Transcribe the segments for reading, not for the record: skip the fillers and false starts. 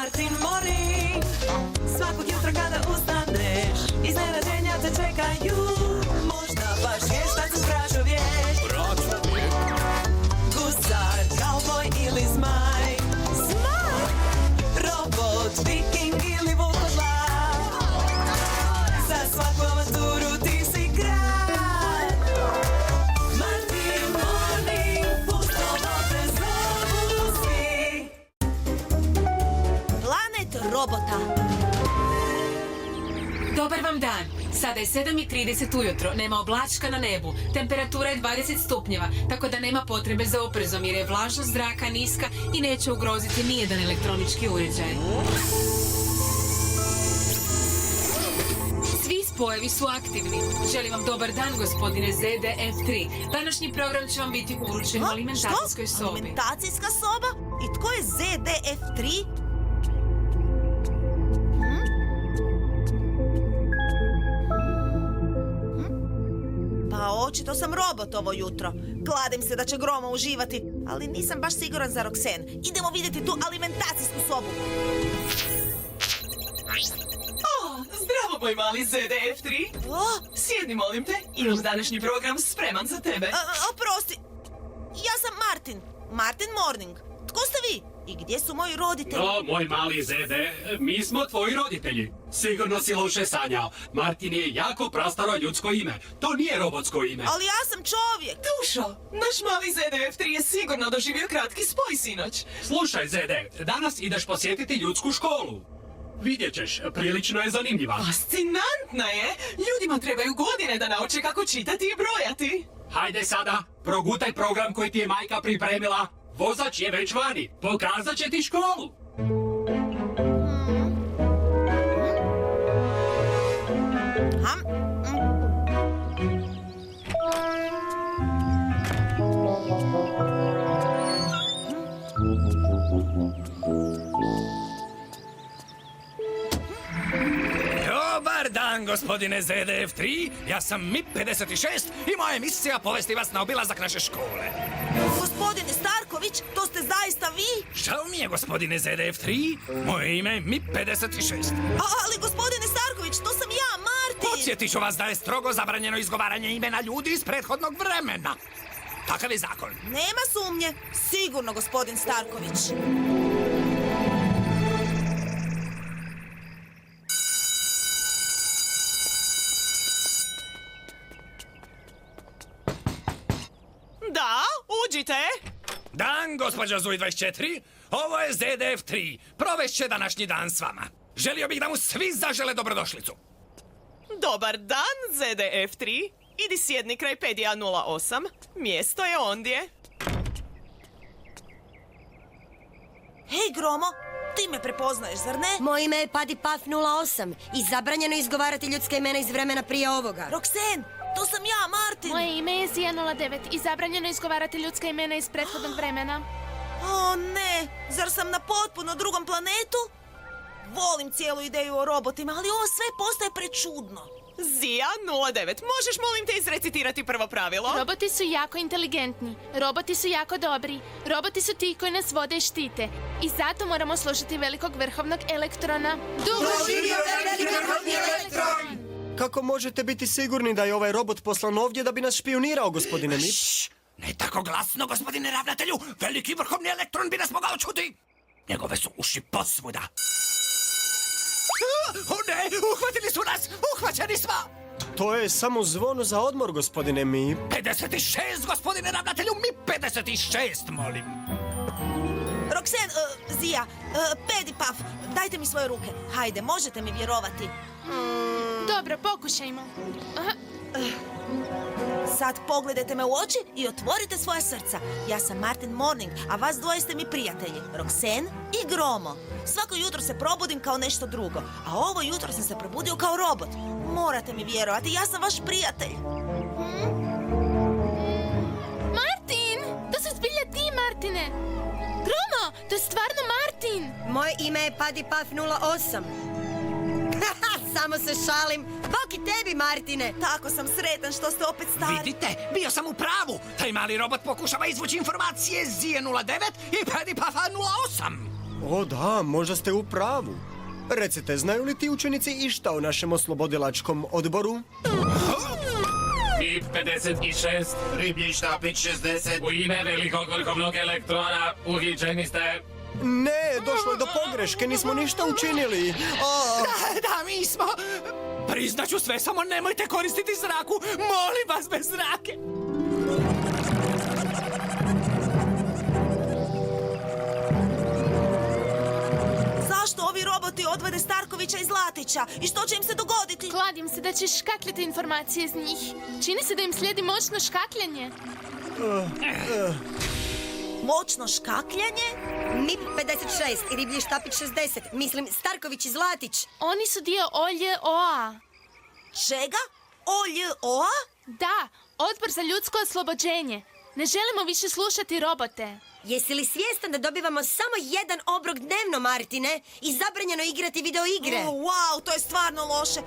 Martin Morning. Svakog jutra kada ustaneš, iznenađenja te čekaju. Možda baš vještac uz braćo viješ. Gusar, kauboj ili zmaj. Robot, viking ili vukodlar. Za svaku avanturu ti si kralj. Martin Morning, pustovo te zovu svi. Planet robota. Dobar vam dan. Sada je 7:30 ujutro, nema oblačka na nebu, temperatura je 20 stupnjeva, tako da nema potrebe za oprezom jer je vlažnost zraka niska i neće ugroziti nijedan elektronički uređaj. Svi spojevi su aktivni. Želim vam dobar dan, gospodine ZDF3. Današnji program će vam biti uručen u alimentacijskoj sobi. Alimentacijska soba? I tko je ZDF3? Pa očito sam robot ovo jutro. Kladim se da će Gromo uživati, ali nisam baš siguran za Roxanne. Idemo vidjeti tu alimentacijsku sobu. Zdravo, moj mali ZDF3. Sjedni, molim te. Imam današnji program spreman za tebe. Oprosti. Ja sam Martin. Martin Morning. Tko ste vi? I gdje su moji roditelji? O, moj mali Zede, mi smo tvoji roditelji. Sigurno si loše sanjao. Martin je jako prastaro ljudsko ime. To nije robotsko ime. Ali ja sam čovjek. Dušo, naš mali ZDF3 je sigurno doživio kratki spoj sinoć. Slušaj, Zede, danas ideš posjetiti ljudsku školu. Vidjet ćeš, prilično je zanimljiva. Fascinantna je! Ljudima trebaju godine da nauče kako čitati i brojati. Hajde sada, progutaj program koji ti je majka pripremila. Vozač je već vani, pokazat će ti školu. Dobar dan, gospodine ZDF3. Ja sam MIP-56 i moja misija povesti vas na obilazak naše škole. Gospodine Starković, to ste zaista vi? Žao mi je, gospodine ZDF3. Moje ime je MIP-56. Ali gospodine Starković, to sam ja, Martin. Podsjetit ću vas da je strogo zabranjeno izgovaranje imena ljudi iz prethodnog vremena. Takav je zakon. Nema sumnje. Sigurno, gospodin Starković. Da, uđite. Dan, gospođo Zuj 24. Ovo je ZDF3. Provešće današnji dan s vama. Želio bih da mu svi zažele dobrodošlicu. Dobar dan, ZDF3. Idi sjedni kraj pedija 08. Mjesto je ondje. Hej, Gromo, ti me prepoznaješ, zar ne? Moje ime je Paddy Puff 08 i zabranjeno izgovarati ljudska imena iz vremena prije ovoga. Roxanne, to sam ja, Martin. Moje ime je Zija 09 i zabranjeno izgovarati ljudska imena iz prethodnog vremena. O ne, zar sam na potpuno drugom planetu? Volim cijelu ideju o robotima, ali ovo sve postaje prečudno. Zija 09, možeš molim te izrecitirati prvo pravilo? Roboti su jako inteligentni, roboti su jako dobri, roboti su ti koji nas vode i štite. I zato moramo slušati velikog vrhovnog elektrona. Doživio veliki vrhovni elektron! Kako možete biti sigurni da je ovaj robot poslan ovdje da bi nas špionirao, gospodine Mip? Ne tako glasno, gospodine ravnatelju. Veliki vrhovni elektron bi nas mogao čuti. Njegove su uši posvuda. O ne, uhvatili su nas! Uhvaćeni smo! To je samo zvono za odmor, gospodine Mip. 56, gospodine ravnatelju, mi 56, molim. Roxanne, Zija, Paddy Puff, dajte mi svoje ruke. Hajde, možete mi vjerovati. Dobro, pokušajmo. Sad pogledajte me u oči i otvorite svoja srca. Ja sam Martin Morning, a vas dvoje ste mi prijatelji, Roxanne i Gromo. Svako jutro se probudim kao nešto drugo, a ovo jutro sam se probudio kao robot. Morate mi vjerovati, ja sam vaš prijatelj. Martin! To su zbilja ti, Martine! Gromo, to je stvarno Martin! Moje ime je Paddy Puff 08. Samo se šalim. Bok i tebi, Martine. Tako sam sretan što ste opet stari. Vidite, bio sam u pravu. Taj mali robot pokušava izvući informacije Zije 09 i Paddy Puffa 08. O da, možda ste u pravu. Recite, znaju li ti učenici išta o našem oslobodilačkom odboru? MIP 56, Riblji štapić 60. u ime velikog vrhovnog elektrona uhićeni ste. Ne, došlo je do pogreške, nismo ništa učinili. Da, mi smo. Priznaću sve, samo nemojte koristiti zraku. Molim vas, bez zrake. Zašto ovi roboti odvede Starkovića i Zlatića? I što će im se dogoditi? Kladim se da ćeš škakljati informacije iz njih. Čini se da im slijedi moćno škakljanje. Moćno škakljanje? MIP 56 i riblji štapić 60. Mislim, Starković i Zlatić. Oni su dio OLJ-OA. Čega? OLJ-OA? Da, Odbor za ljudsko oslobođenje. Ne želimo više slušati robote. Jesi li svjestan da dobivamo samo jedan obrok dnevno, Martine? I zabranjeno igrati video igre? Wow, to je stvarno loše.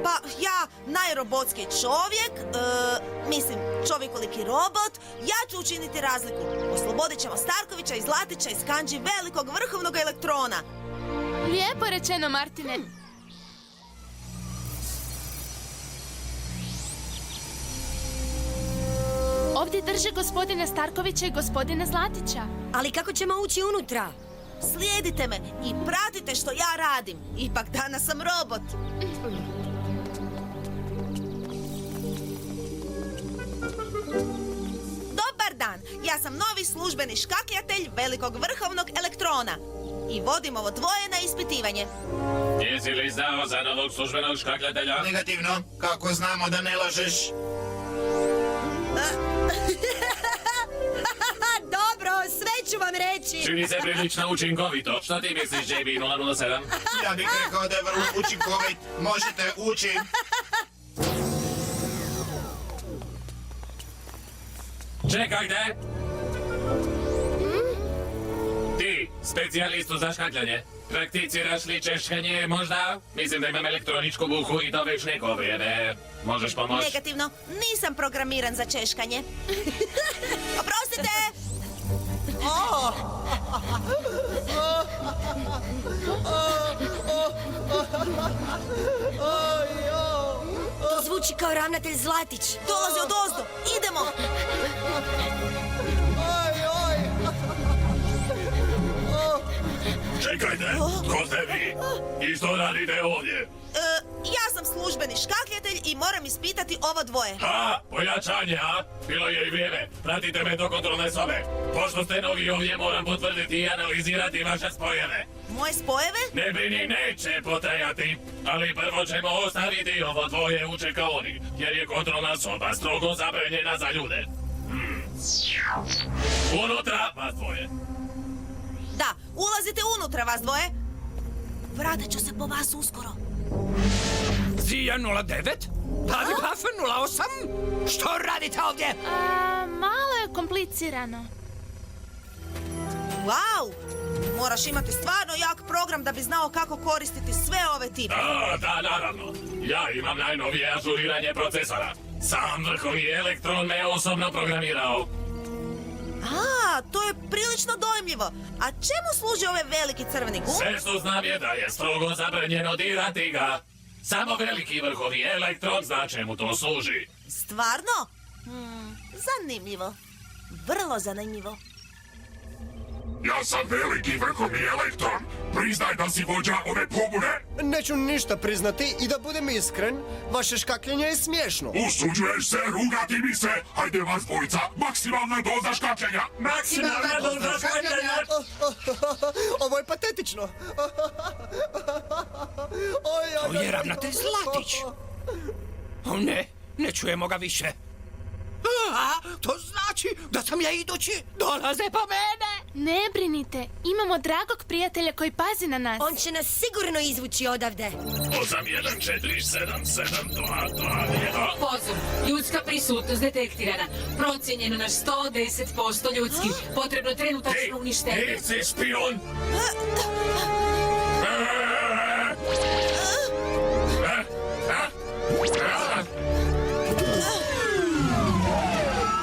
Pa ja, najrobotski čovjek, mislim čovjekoliki robot, ja ću učiniti razliku. Oslobodit ćemo Starkovića i Zlatića iz kanđi velikog vrhovnog elektrona. Lijepo rečeno, Martine. Ovdje drže gospodina Starkovića i gospodina Zlatića. Ali kako ćemo ući unutra? Slijedite me i pratite što ja radim. Ipak danas sam robot. Dobar dan, ja sam novi službeni škakljatelj velikog vrhovnog elektrona. I vodim ovo dvoje na ispitivanje. Jesi li znao za novog službenog škakljatelja? Negativno, kako znamo da ne lažeš? Dobro, sve ću vam reći. Čini se prilično učinkovito. Što ti misliš, JB007? Ja bih rekao da je vrlo učinkovit. Možete ući. Čekajte! Ti, specijalistu za škakljanje. Prakticiraš li češkanje možda? Mislim da imam elektroničku buhu i to već neko vrijeme. Možeš pomoći? Negativno, nisam programiran za češkanje. Oprostite! To zvuči kao ravnatelj Zlatić. Dolazi od ozdo, idemo! Čekajte, ko ste vi? I što radite ovdje? Ja sam službeni škakljatelj i moram ispitati ovo dvoje. A, pojačanje, a? Bilo je i vrijeme. Pratite me do kontrolne sobe. Pošto ste novi ovdje, moram potvrditi i analizirati vaše spojeve. Moje spojeve? Ne brini, neće potrajati. Ali prvo ćemo ostaviti ovo dvoje u čekaoni, jer je kontrolna soba strogo zabranjena za ljude. Unutra vas dvoje. Da, ulazite unutra vas dvoje. Vratit ću se po vas uskoro. Zija 09? Padi Paf 08? Što radite ovdje? Malo je komplicirano. Wow! Moraš imati stvarno jak program da bi znao kako koristiti sve ove tipe. Da, naravno. Ja imam najnovije ažuriranje procesora. Sam vrhovni elektron me osobno programirao. To je prilično dojmljivo. A čemu služi ovaj veliki crveni gum? Sve što znam je da je strogo zabranjeno dirati ga. Samo veliki vrhovni elektron zna čemu to služi. Stvarno? Zanimljivo. Vrlo zanimljivo. Ja sam veliki vrhovni elektron. Priznaj da si vođa ove pobune. Neću ništa priznati i da budem iskren, vaše škakljanje je smiješno. Usuđuješ se, rugati mi se. Hajde vas dvojica, maksimalna doza škakljenja. Maksimalna doza škakljenja! Ovo je patetično. To je ravnatelj Zlatić. O ne, ne čujemo ga više. To znači da sam ja idući. Dolaze po mene. Ne brinite, imamo dragog prijatelja koji pazi na nas. On će nas sigurno izvući odavde. 81477221. Pozor, ljudska prisutnost detektirana. Procijenjeno na 110% ljudski. Potrebno trenutačno uništenje. Ti si špijun!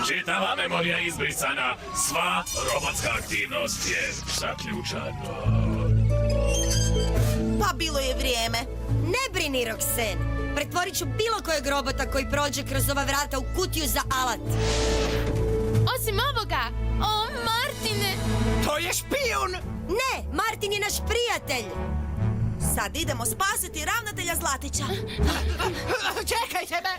Čitava memorija memorija izbrisana. Sva robotska aktivnost je zaključana. Pa bilo je vrijeme. Ne brini, Roxanne. Pretvorit ću bilo kojeg robota koji prođe kroz ova vrata u kutiju za alat. Osim ovoga. O, Martine! To je špijun! Ne, Martin je naš prijatelj. Sad idemo spasiti ravnatelja Zlatića. Čekajte me!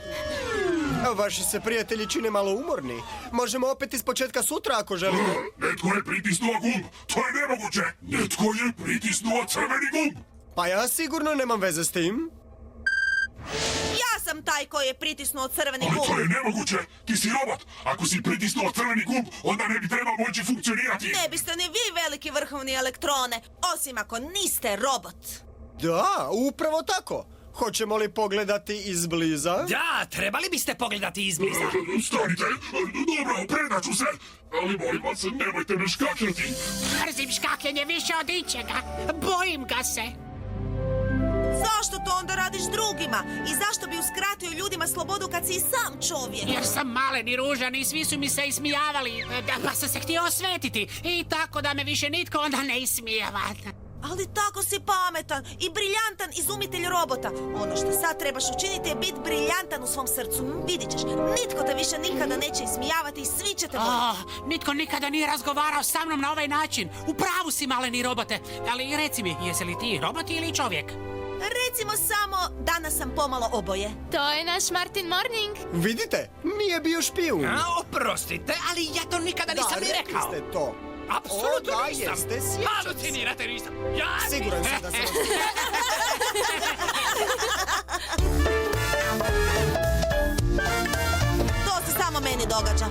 Vaši se prijatelji čine malo umorni. Možemo opet iz početka sutra ako želite. Netko je pritisnuo gumb. To je nemoguće. Netko je pritisnuo crveni gumb. Pa ja sigurno nemam veze s tim. Ja sam taj koji je pritisnuo crveni Ali to gumb. je nemoguće. Ti si robot. Ako si pritisnuo crveni gumb, onda ne bi trebao moći funkcionirati. Ne biste ni vi veliki vrhovni elektrone, osim ako niste robot. Da, upravo tako. Hoćemo li pogledati izbliza? Da, trebali biste pogledati izbliza. Stanite. Dobro, predat ću se. Ali molim vas, nemojte me škakljati. Mrzim škakljenje više od ičega. Bojim ga se. Zašto to onda radiš drugima? I zašto bi uskratio ljudima slobodu kad si i sam čovjek? Jer sam malen i ružan i svi su mi se ismijavali. Pa sam se htio osvetiti. I tako da me više nitko onda ne ismijava. Ali tako si pametan i briljantan izumitelj robota. Ono što sad trebaš učiniti je biti briljantan u svom srcu. Vidit ćeš, nitko te više nikada neće ismijavati i svi će te voljeti. Nitko nikada nije razgovarao sa mnom na ovaj način. U pravu si, maleni robote. Ali reci mi, jesi li ti robot ili čovjek? Recimo samo, danas sam pomalo oboje. To je naš Martin Morning. Vidite, nije bio špijun. Oprostite, ali ja to nikada nisam ni rekli rekao. ste to. Apsolutno O, da, nisam. jeste, sjećam se. Halucinirate nisam. Ja Siguran sam da sam... To se samo meni događa.